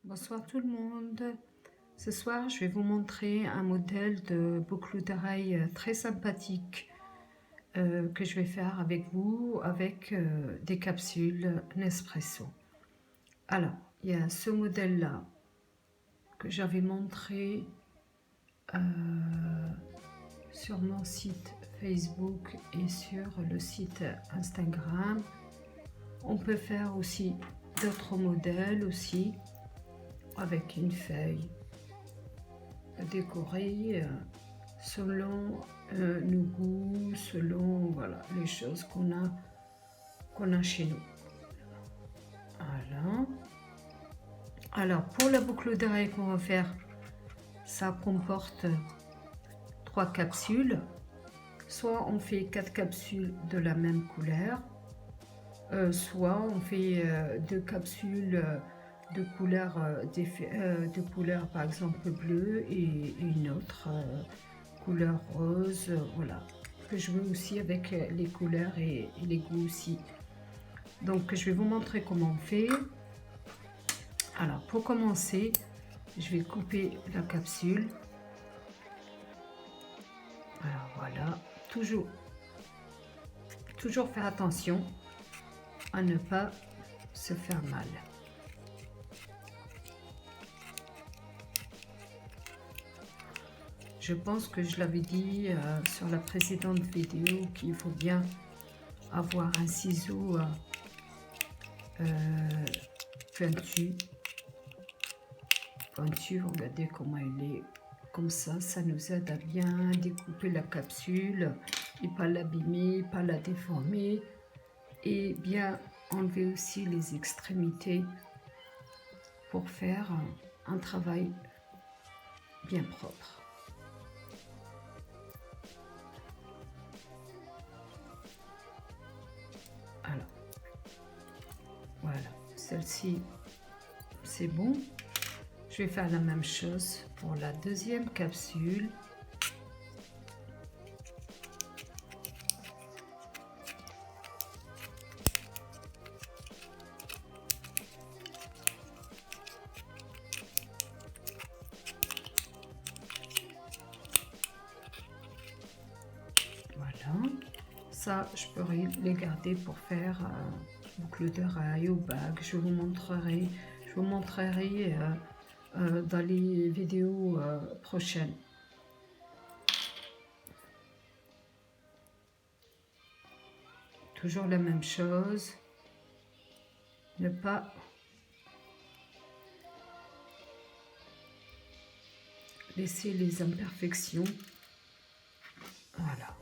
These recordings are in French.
Bonsoir tout le monde. Ce soir, je vais vous montrer un modèle de boucle d'oreille très sympathique que je vais faire avec vous avec des capsules Nespresso. Alors, il y a ce modèle-là que j'avais montré sur mon site Facebook et sur le site Instagram. On peut faire aussi d'autres modèles aussi avec une feuille décorée selon nos goûts, selon voilà, les choses qu'on a chez nous. Voilà. Alors pour la boucle d'oreille qu'on va faire, ça comporte 3 capsules. Soit on fait 4 capsules de la même couleur, soit on fait 2 capsules de couleur par exemple bleu et une autre couleur rose, voilà, que je veux aussi avec les couleurs et les goûts aussi. Donc je vais vous montrer comment on fait. Alors pour commencer, je vais couper la capsule. Alors voilà, toujours faire attention à ne pas se faire mal. Je pense que je l'avais dit sur la précédente vidéo qu'il faut bien avoir un ciseau pointu. Regardez comment il est comme ça nous aide à bien découper la capsule et pas l'abîmer, pas la déformer et bien enlever aussi les extrémités pour faire un travail bien propre. Alors, voilà, celle-ci, c'est bon. Je vais faire la même chose pour la deuxième capsule. Voilà, ça je peux les garder pour faire boucle d'oreille ou bague. Je vous montrerai dans les vidéos prochaines. Toujours la même chose, ne pas laisser les imperfections. Voilà.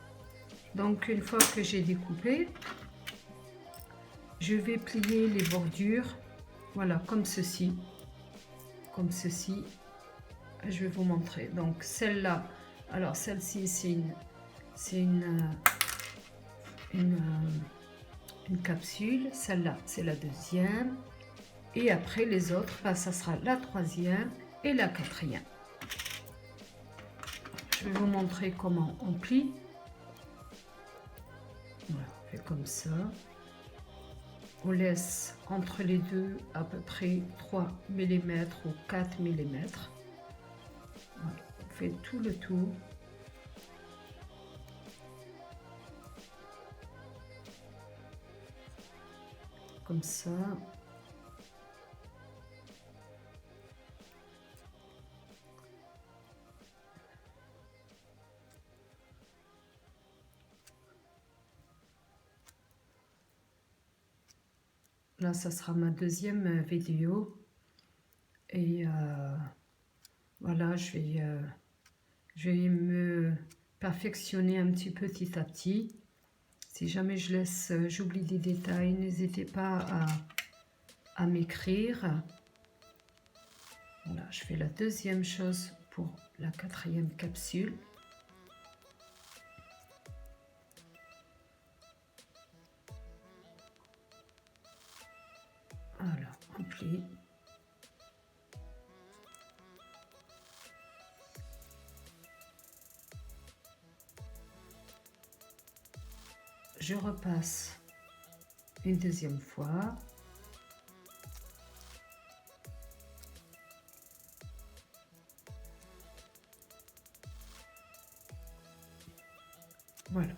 Donc une fois que j'ai découpé, je vais plier les bordures, voilà, comme ceci. Comme ceci. Je vais vous montrer. Donc celle-là, alors celle-ci c'est une capsule, celle-là c'est la deuxième, et après les autres, bah, ça sera la troisième et la quatrième. Je vais vous montrer comment on plie. Voilà, on fait comme ça. On laisse entre les deux à peu près 3 mm ou 4 mm. Voilà, on fait tout le tour. Comme ça. Là, ça sera ma deuxième vidéo. Et voilà, je vais me perfectionner un petit à petit. Si jamais j'oublie des détails, n'hésitez pas à m'écrire. Voilà, je fais la deuxième chose pour la quatrième capsule. Voilà, on plie. Je repasse une deuxième fois. Voilà.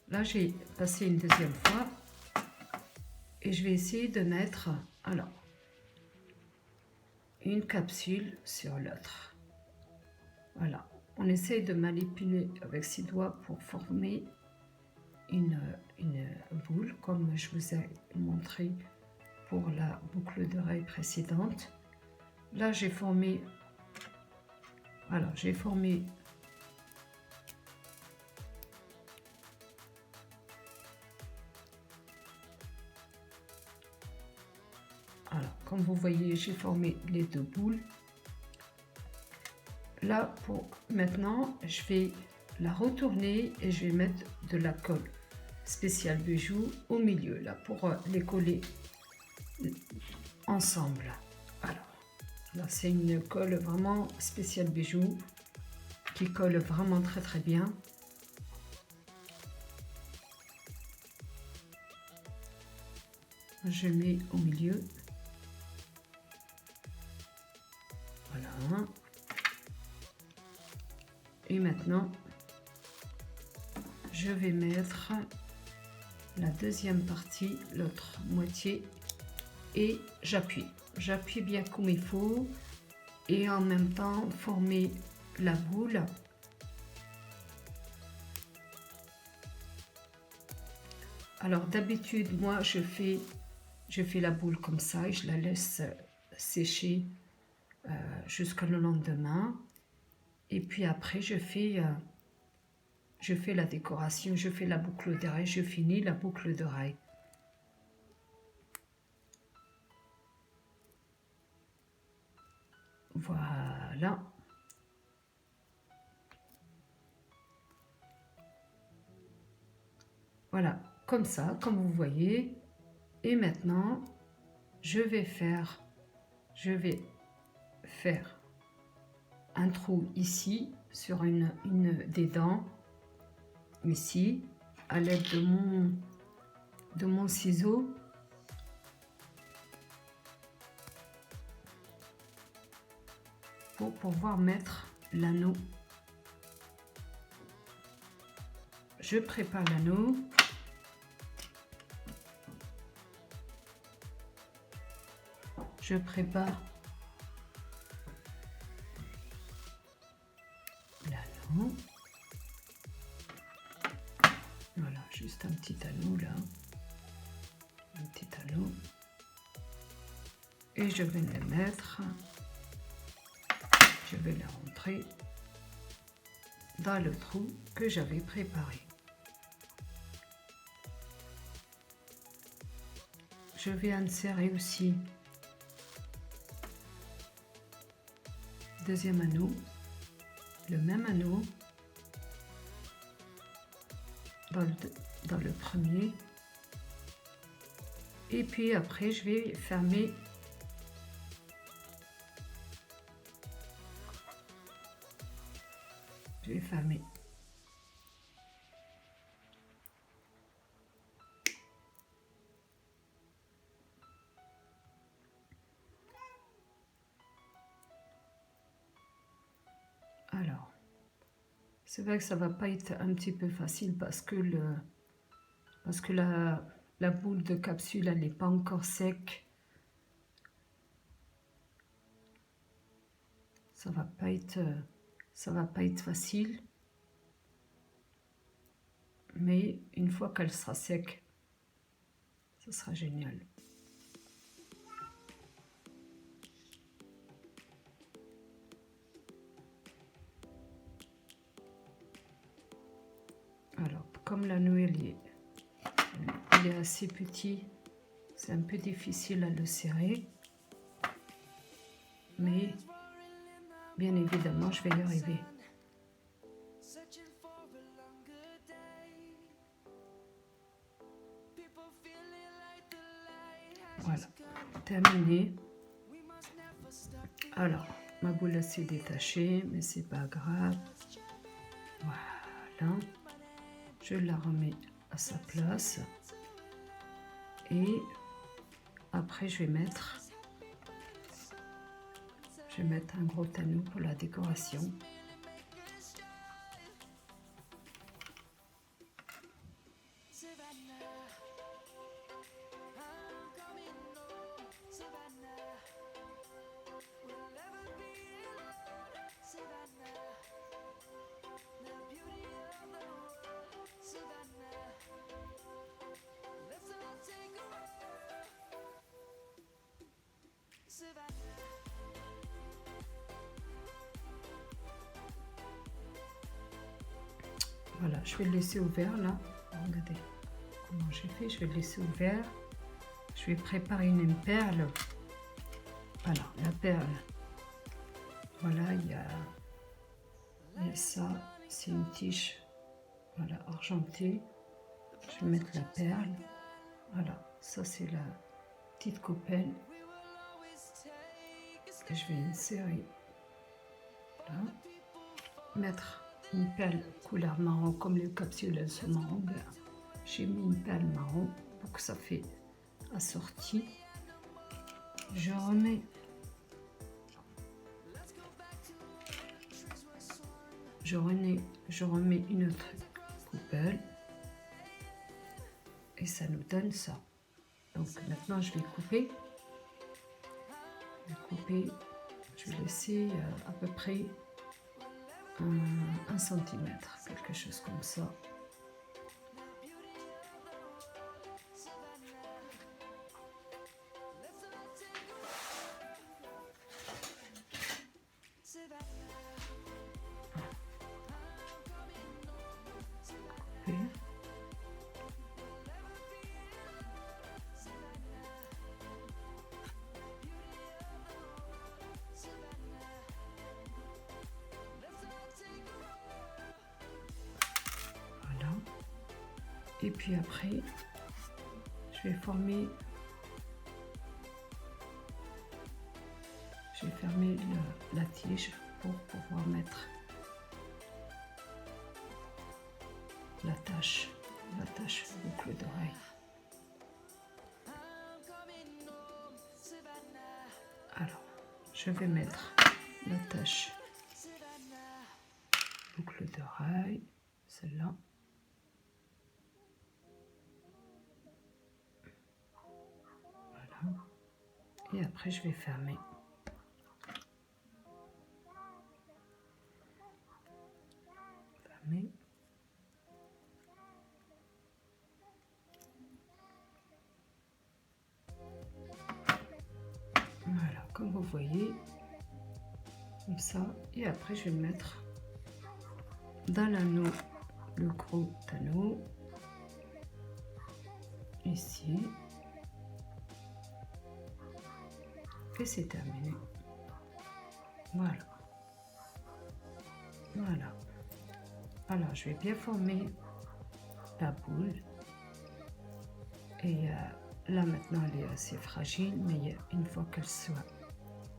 Là, j'ai passé une deuxième fois. Et je vais essayer de mettre, alors, une capsule sur l'autre. Voilà. On essaye de manipuler avec ses doigts pour former une boule, comme je vous ai montré pour la boucle d'oreille précédente. Là, j'ai formé, voilà, j'ai formé voilà, comme vous voyez, j'ai formé les deux boules. Là, pour maintenant, je vais la retourner et je vais mettre de la colle spéciale bijou au milieu, là, pour les coller ensemble. Alors, là, c'est une colle vraiment spéciale bijou qui colle vraiment très très bien. Je mets au milieu. Voilà. Et maintenant, je vais mettre la deuxième partie, l'autre moitié, et j'appuie. J'appuie bien comme il faut et en même temps former la boule. Alors d'habitude, moi je fais la boule comme ça et je la laisse sécher jusqu'au lendemain. Et puis après, je fais la décoration, je fais la boucle d'oreille, je finis la boucle d'oreille. Voilà. Voilà, comme ça, comme vous voyez. Et maintenant, je vais faire un trou ici, sur une des dents, ici, à l'aide de mon ciseau. Pour pouvoir mettre l'anneau. Je prépare l'anneau. Je prépare l'anneau. Voilà, juste un petit anneau là. Un petit anneau. Et je vais le mettre. Je vais le rentrer dans le trou que j'avais préparé. Je vais insérer aussi deuxième anneau, le même anneau dans le premier, et puis après je vais fermer fermer. Alors, c'est vrai que ça va pas être un petit peu facile parce que la boule de capsule, elle n'est pas encore sec. Ça va pas être facile. Mais une fois qu'elle sera sec, ce sera génial. Alors, comme l'anneau il est assez petit, c'est un peu difficile à le serrer. Mais, bien évidemment, je vais y arriver. Voilà, terminé. Alors, ma boule s'est détachée, mais c'est pas grave. Voilà. Je la remets à sa place. Et après, je vais mettre un gros anneau pour la décoration. Voilà, je vais le laisser ouvert là. Regardez comment j'ai fait, je vais le laisser ouvert. Je vais préparer une perle. Voilà, la perle. Voilà, il y a ça, c'est une tige, voilà, argentée. Je vais mettre la perle. Voilà, ça c'est la petite coupelle. Et je vais insérer, voilà, mettre une perle couleur marron, comme les capsules elles sont marron. J'ai mis une perle marron pour que ça fait assorti. Je remets une autre coupelle et ça nous donne ça. Donc maintenant je vais couper. Je vais laisser à peu près 1 centimètre, quelque chose comme ça. Voilà. Et puis après, je vais fermer la tige pour pouvoir mettre l'attache boucle d'oreille. Alors, je vais mettre l'attache boucle d'oreille, celle-là. Voilà. Et après, je vais fermer. Voilà, comme vous voyez, comme ça. Et après, je vais mettre dans l'anneau, le gros anneau, ici. Et c'est terminé. Voilà. Voilà. Alors, je vais bien former la boule. Et là, maintenant, elle est assez fragile, mais une fois qu'elle soit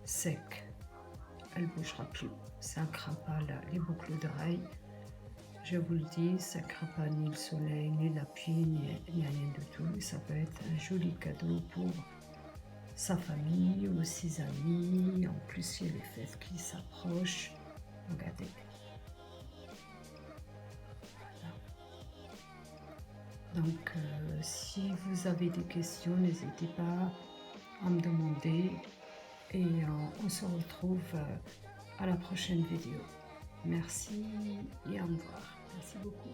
sec, elle ne bougera plus. Ça ne craint pas les boucles d'oreilles. Je vous le dis, ça ne craint pas ni le soleil, ni la pluie, ni rien du tout. Et ça peut être un joli cadeau pour sa famille ou ses amis. En plus, il y a les fêtes qui s'approchent. Regardez. Donc, si vous avez des questions, n'hésitez pas à me demander. Et on se retrouve à la prochaine vidéo. Merci et au revoir. Merci beaucoup.